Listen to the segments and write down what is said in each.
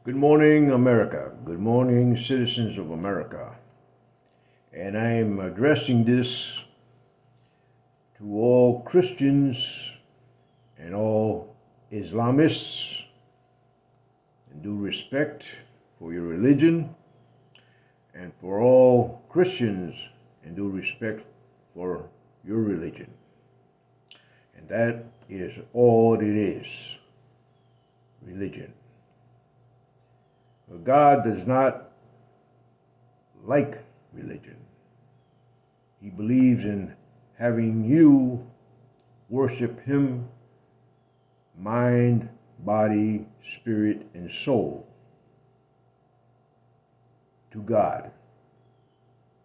Good morning, America. Good morning, citizens of America. And I am addressing this to all Christians and all Islamists, in due respect for your religion, and for all Christians in due respect for your religion. And that is all it is, religion. But God does not like religion. He believes in having you worship Him, mind, body, spirit, and soul, to God,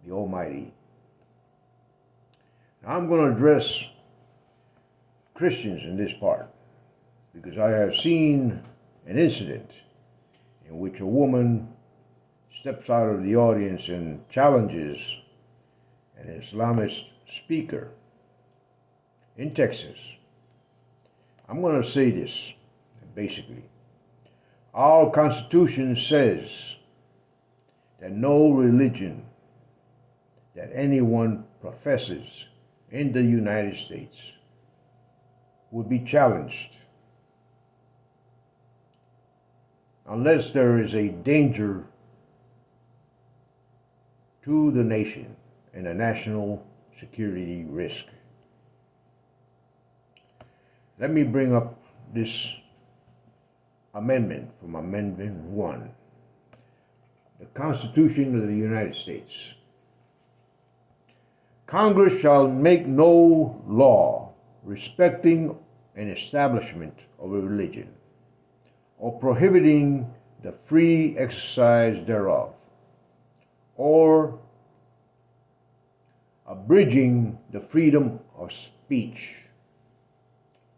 the Almighty. Now I'm going to address Christians in this part because I have seen an incident in which a woman steps out of the audience and challenges an Islamist speaker in Texas. I'm going to say this, basically. Our Constitution says that no religion that anyone professes in the United States would be challenged unless there is a danger to the nation and a national security risk. Let me bring up this amendment from Amendment 1. The Constitution of the United States. Congress shall make no law respecting an establishment of a religion, or prohibiting the free exercise thereof, or abridging the freedom of speech,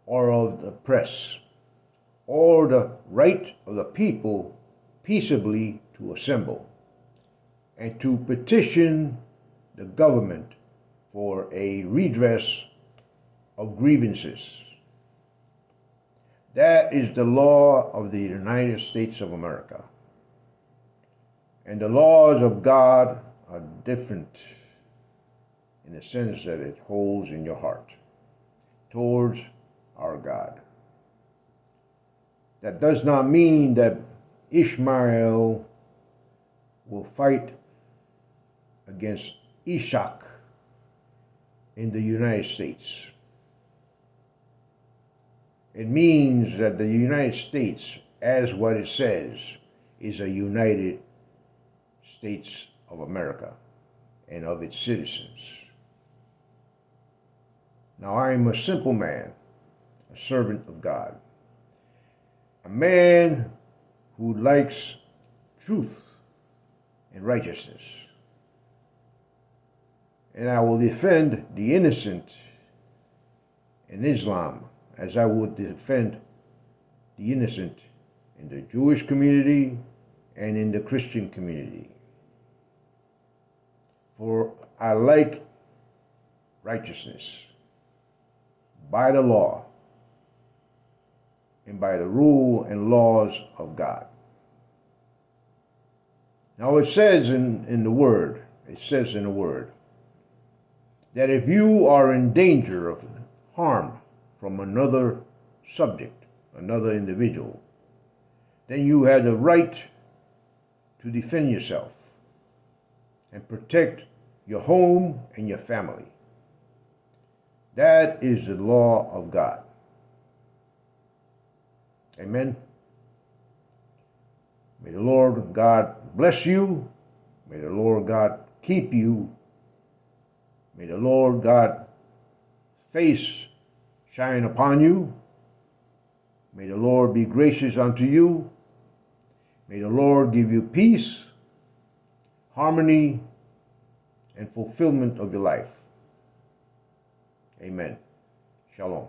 or of the press, or the right of the people peaceably to assemble, and to petition the government for a redress of grievances. That is the law of the United States of America. And the laws of God are different in the sense that it holds in your heart towards our God. That does not mean that Ishmael will fight against Ishak in the United States. It means that the United States, as what it says, is a United States of America and of its citizens. Now I am a simple man, a servant of God, a man who likes truth and righteousness. And I will defend the innocent in Islam as I would defend the innocent in the Jewish community and in the Christian community. For I like righteousness by the law and by the rule and laws of God. Now it says in the Word, that if you are in danger of harm from another subject, another individual, then you have the right to defend yourself and protect your home and your family. That is the law of God. Amen. May the Lord God bless you. May the Lord God keep you. May the Lord God face shine upon you. May the Lord be gracious unto you. May the Lord give you peace, harmony, and fulfillment of your life. Amen. Shalom.